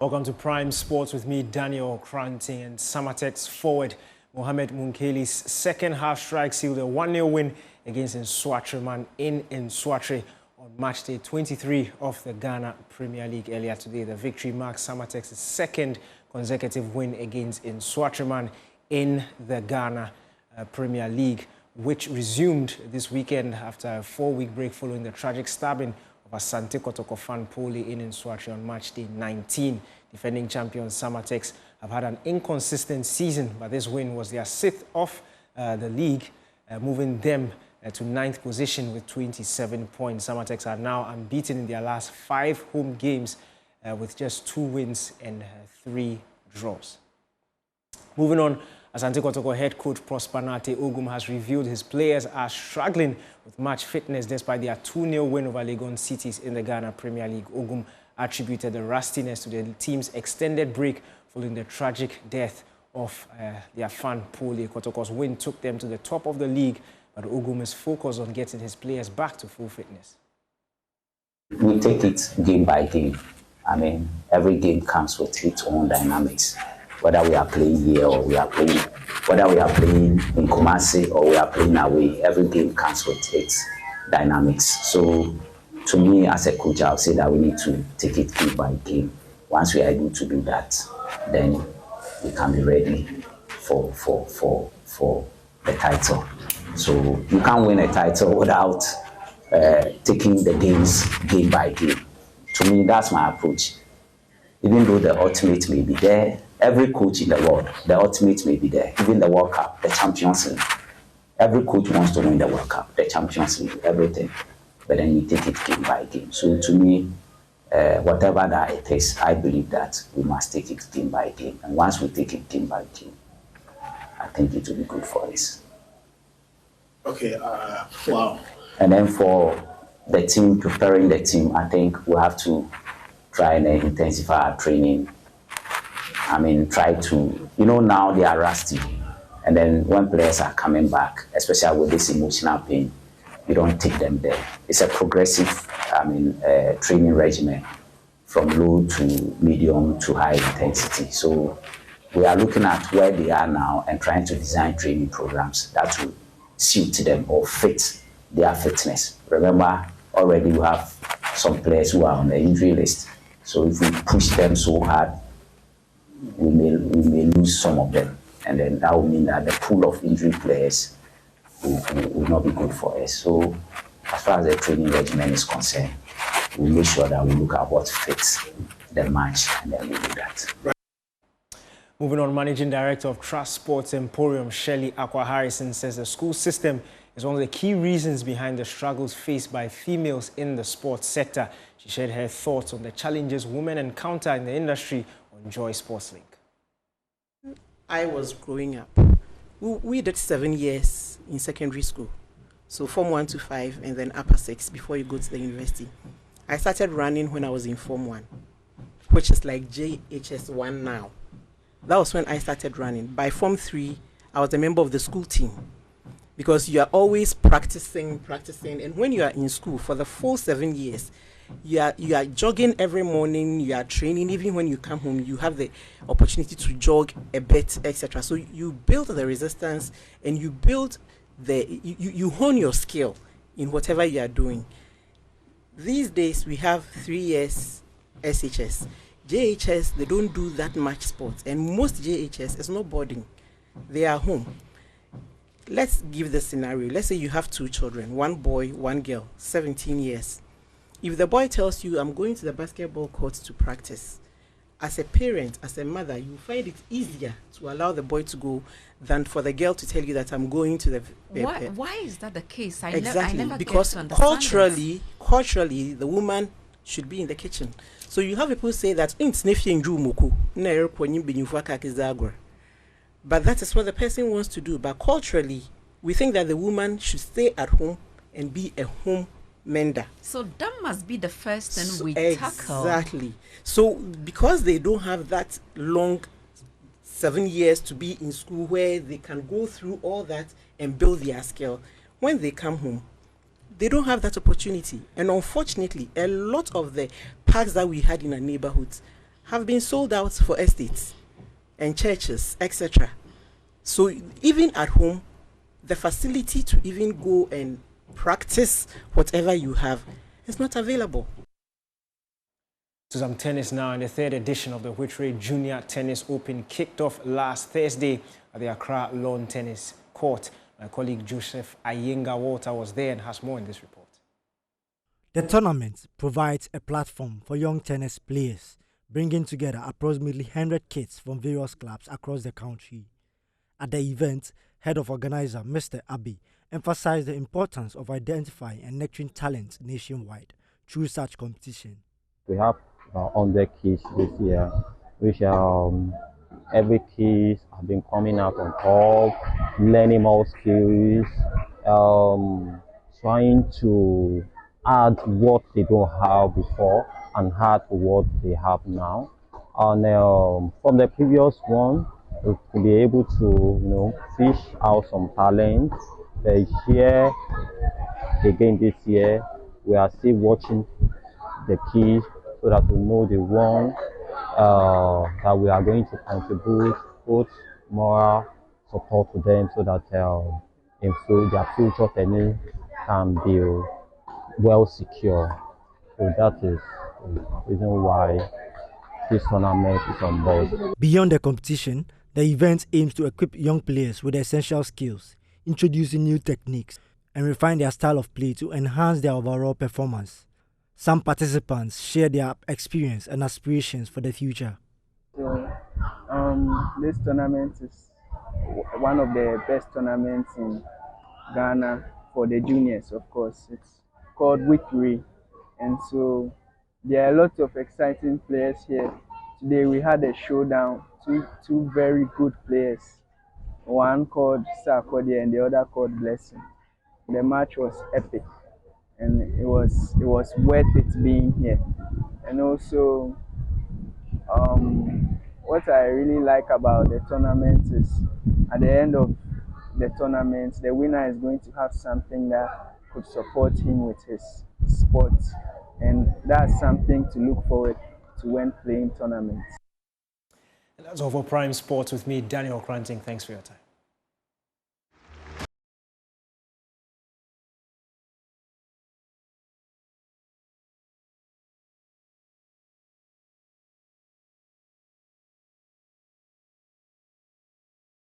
Welcome to Prime Sports with me, Daniel Kranting, and Samatex forward Mohamed Munkeli's second half strike sealed a 1-0 win against Nswatreman in Nswatre on match day 23 of the Ghana Premier League earlier today. The victory marks Samatex's second consecutive win against Nswatreman in the Ghana Premier League, which resumed this weekend after a 4-week break following the tragic stabbing of Asante Kotoko fan Pole in Nswatre on match day 19. Defending champions Samatex have had an inconsistent season, but this win was their 6th of the league, moving them to 9th position with 27 points. Samatex are now unbeaten in their last 5 home games with just 2 wins and 3 draws. Moving on, Asante Kotoko head coach Prosper Nate Ogum has revealed his players are struggling with match fitness despite their 2-0 win over Legon Cities in the Ghana Premier League. Ogum attributed the rustiness to the team's extended break following the tragic death of their fan Pole. Kotoko's win took them to the top of the league, but Ogum is focused on getting his players back to full fitness. We take it game by game. I mean, every game comes with its own dynamics. Whether we are playing here or whether we are playing in Kumasi or we are playing away, every game comes with its dynamics. So, to me, as a coach, I'll say that we need to take it game by game. Once we are able to do that, then we can be ready for the title. So you can't win a title without taking the games game by game. To me, that's my approach. Even though the ultimate may be there, every coach in the world, the ultimate may be there. Even the World Cup, the Champions League. Every coach wants to win the World Cup, the Champions League, everything. But then you take it game by game. So to me, whatever that it is, I believe that we must take it game by game. And once we take it game by game, I think it will be good for us. Okay, wow. And then for the team, preparing the team, I think we have to try and intensify our training. I mean, try to, now they are rusty. And then when players are coming back, especially with this emotional pain, you don't take them there. It's a progressive, training regimen from low to medium to high intensity. So we are looking at where they are now and trying to design training programs that will suit them or fit their fitness. Remember, already we have some players who are on the injury list. So if we push them so hard, we may lose some of them. And then that will mean that the pool of injury players will not be good for us. So as far as the training regimen is concerned, we make sure that we look at what fits the match and then we do that. Moving on, Managing Director of Trust Sports Emporium, Acquaaah Harrison, says the school system is one of the key reasons behind the struggles faced by females in the sports sector. She shared her thoughts on the challenges women encounter in the industry on Joy Sports Link. I was growing up. We did 7 years in secondary school. So Form 1 to 5 and then upper 6 before you go to the university. I started running when I was in Form 1, which is like JHS 1 now. That was when I started running. By Form 3, I was a member of the school team because you are always practicing. And when you are in school for the full 7 years, you are jogging every morning, you are training. Even when you come home, you have the opportunity to jog a bit, etc. So you build the resistance and you build you hone your skill in whatever you are doing. These days we have 3 years SHS. JHS, they don't do that much sports, and most JHS is not boarding. They are home. Let's give the scenario. Let's say you have 2 children, 1 boy, 1 girl, 17 years. If the boy tells you, I'm going to the basketball court to practice, as a parent, as a mother, you find it easier to allow the boy to go than for the girl to tell you that I'm going to the... Why is that the case? Exactly, I never because culturally, the woman should be in the kitchen. So you have people say that, but that is what the person wants to do. But culturally, we think that the woman should stay at home and be a home mender. So that must be the first thing we tackle. Exactly. So because they don't have that long 7 years to be in school where they can go through all that and build their skill, when they come home, they don't have that opportunity. And unfortunately, a lot of the parks that we had in our neighborhoods have been sold out for estates and churches, etc. So even at home, the facility to even go and practice whatever you have is not available. To some tennis now, and the third edition of the Whitray Junior Tennis Open kicked off last Thursday at the Acquaaah Lawn Tennis Court. My colleague Joseph Ayenga Walter was there and has more in this report. The tournament provides a platform for young tennis players, bringing together approximately 100 kids from various clubs across the country. At the event, head of organizer Mr. Abbey emphasized the importance of identifying and nurturing talent nationwide through such competition. We have 100 kids this year, which every kid have been coming out on top, learning more skills, trying to add what they don't have before and add to what they have now. And from the previous one, we'll be able to, fish out some talent. This year, again this year, we are still watching the kids so that we know the one that we are going to contribute, put more support to them so that their future tennis can be well secure. So that is the reason why this tournament is on board. Beyond the competition, the event aims to equip young players with essential skills, introducing new techniques, and refine their style of play to enhance their overall performance. Some participants share their experience and aspirations for the future. So, this tournament is one of the best tournaments in Ghana for the juniors, of course. It's called Whitray, and so there are lots of exciting players here. Today we had a showdown, two very good players, one called Acquaaah and the other called Blessing. The match was epic, and it was worth it being here. And also, what I really like about the tournament is at the end of the tournament, the winner is going to have something that could support him with his sport, and that's something to look forward to when playing tournaments. And that's all for Prime Sports with me, Daniel Cranting. Thanks for your time.